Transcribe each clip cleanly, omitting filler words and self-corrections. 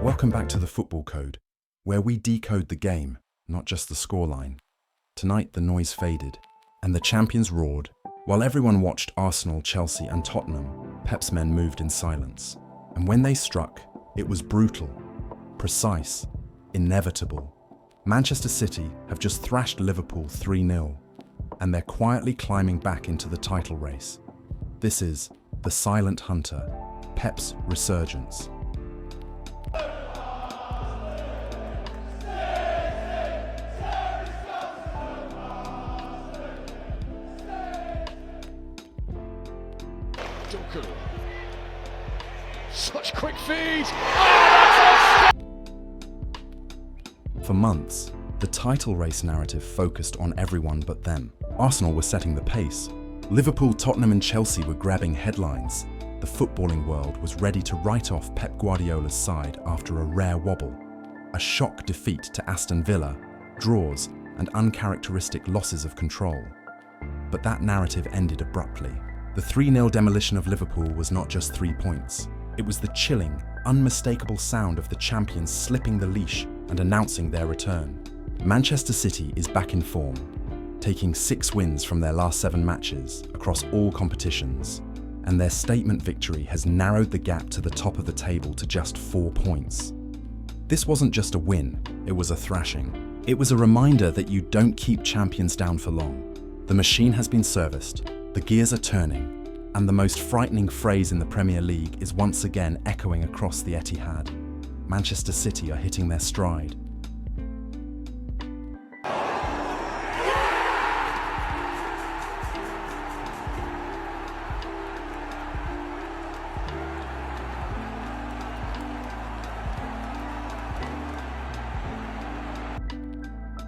Welcome back to the Football Code, where we decode the game, not just the scoreline. Tonight the noise faded, and the champions roared. While everyone watched Arsenal, Chelsea and Tottenham, Pep's men moved in silence. And when they struck, it was brutal, precise, inevitable. Manchester City have just thrashed Liverpool 3-0, and they're quietly climbing back into the title race. This is the Silent Hunter, Pep's resurgence. Doku. Such quick feed! For months, the title race narrative focused on everyone but them. Arsenal were setting the pace. Liverpool, Tottenham and Chelsea were grabbing headlines. The footballing world was ready to write off Pep Guardiola's side after a rare wobble. A shock defeat to Aston Villa, draws and uncharacteristic losses of control. But that narrative ended abruptly. The 3-0 demolition of Liverpool was not just 3 points. It was the chilling, unmistakable sound of the champions slipping the leash and announcing their return. Manchester City is back in form, taking 6 wins from their last 7 matches across all competitions, and their statement victory has narrowed the gap to the top of the table to just 4 points. This wasn't just a win, it was a thrashing. It was a reminder that you don't keep champions down for long. The machine has been serviced, the gears are turning, and the most frightening phrase in the Premier League is once again echoing across the Etihad. Manchester City are hitting their stride.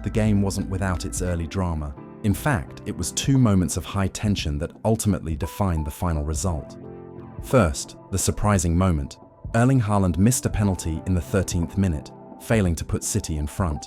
The game wasn't without its early drama. In fact, it was 2 moments of high tension that ultimately defined the final result. First, the surprising moment. Erling Haaland missed a penalty in the 13th minute, failing to put City in front.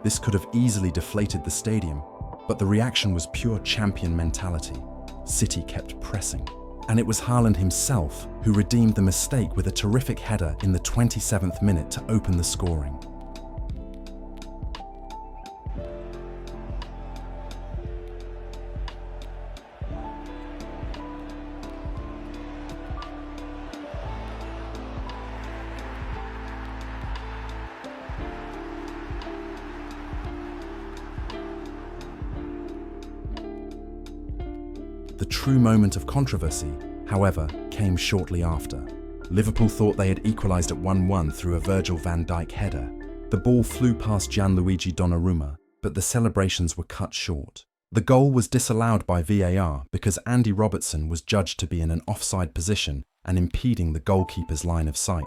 This could have easily deflated the stadium, but the reaction was pure champion mentality. City kept pressing. And it was Haaland himself who redeemed the mistake with a terrific header in the 27th minute to open the scoring. The true moment of controversy, however, came shortly after. Liverpool thought they had equalised at 1-1 through a Virgil van Dijk header. The ball flew past Gianluigi Donnarumma, but the celebrations were cut short. The goal was disallowed by VAR because Andy Robertson was judged to be in an offside position and impeding the goalkeeper's line of sight.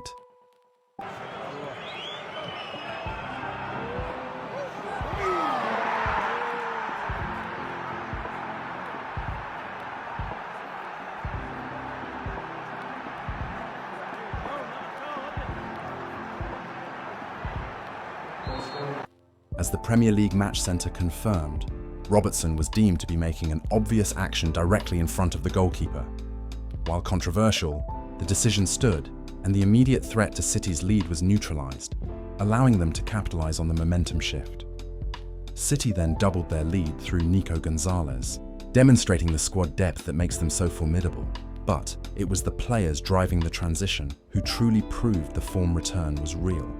As the Premier League Match Centre confirmed, Robertson was deemed to be making an obvious action directly in front of the goalkeeper. While controversial, the decision stood, and the immediate threat to City's lead was neutralised, allowing them to capitalise on the momentum shift. City then doubled their lead through Nico Gonzalez, demonstrating the squad depth that makes them so formidable. But it was the players driving the transition who truly proved the form return was real.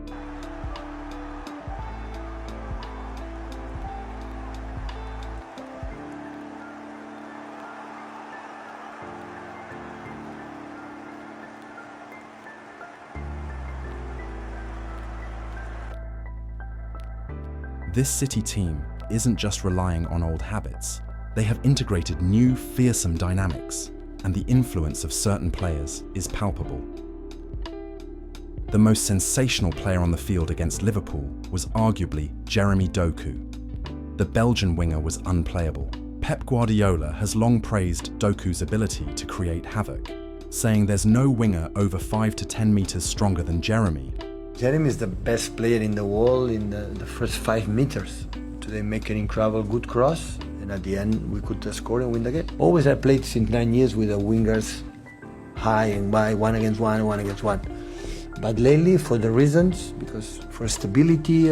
This City team isn't just relying on old habits. They have integrated new, fearsome dynamics, and the influence of certain players is palpable. The most sensational player on the field against Liverpool was arguably Jeremy Doku. The Belgian winger was unplayable. Pep Guardiola has long praised Doku's ability to create havoc, saying there's no winger over 5 to 10 meters stronger than Jeremy. Jeremy is the best player in the world in the first 5 meters. They make an incredible good cross, and at the end we could score and win the game. Always I played since 9 years with the wingers high and wide, one against one. But lately, for the reasons, because for stability.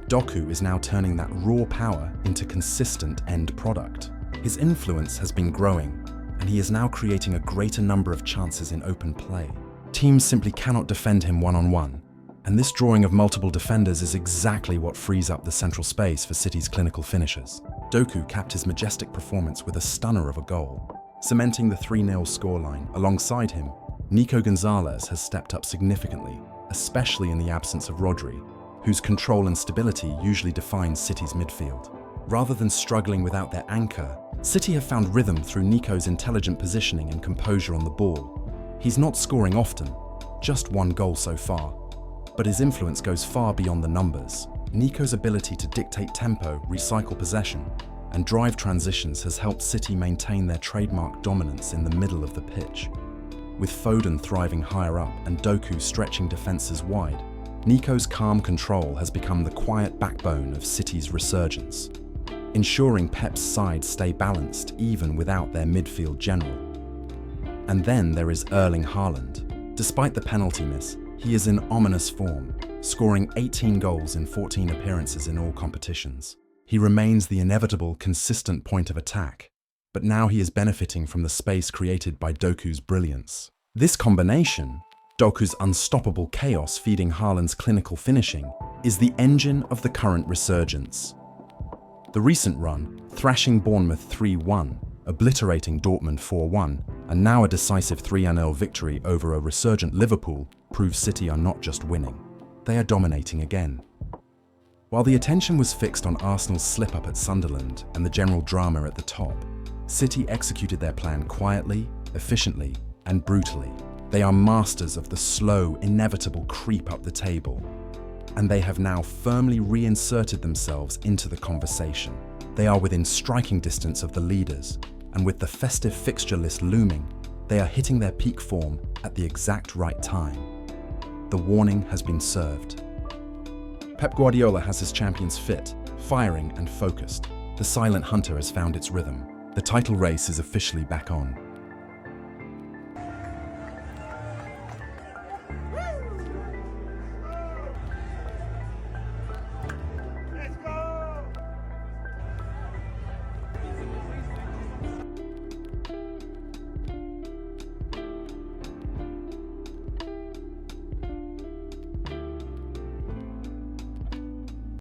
Doku is now turning that raw power into consistent end product. His influence has been growing, and he is now creating a greater number of chances in open play. Teams simply cannot defend him one-on-one, and this drawing of multiple defenders is exactly what frees up the central space for City's clinical finishers. Doku capped his majestic performance with a stunner of a goal, cementing the 3-0 scoreline. Alongside him, Nico Gonzalez has stepped up significantly, especially in the absence of Rodri, whose control and stability usually defines City's midfield. Rather than struggling without their anchor, City have found rhythm through Nico's intelligent positioning and composure on the ball. He's not scoring often, just 1 goal so far, but his influence goes far beyond the numbers. Nico's ability to dictate tempo, recycle possession, and drive transitions has helped City maintain their trademark dominance in the middle of the pitch. With Foden thriving higher up and Doku stretching defences wide, Nico's calm control has become the quiet backbone of City's resurgence, ensuring Pep's side stay balanced even without their midfield general. And then there is Erling Haaland. Despite the penalty miss, he is in ominous form, scoring 18 goals in 14 appearances in all competitions. He remains the inevitable, consistent point of attack, but now he is benefiting from the space created by Doku's brilliance. This combination, Doku's unstoppable chaos feeding Haaland's clinical finishing, is the engine of the current resurgence. The recent run, thrashing Bournemouth 3-1, obliterating Dortmund 4-1, and now a decisive 3-0 victory over a resurgent Liverpool, proves City are not just winning, they are dominating again. While the attention was fixed on Arsenal's slip-up at Sunderland and the general drama at the top, City executed their plan quietly, efficiently, and brutally. They are masters of the slow, inevitable creep up the table, and they have now firmly reinserted themselves into the conversation. They are within striking distance of the leaders, and with the festive fixture list looming, they are hitting their peak form at the exact right time. The warning has been served. Pep Guardiola has his champions fit, firing and focused. The silent hunter has found its rhythm. The title race is officially back on.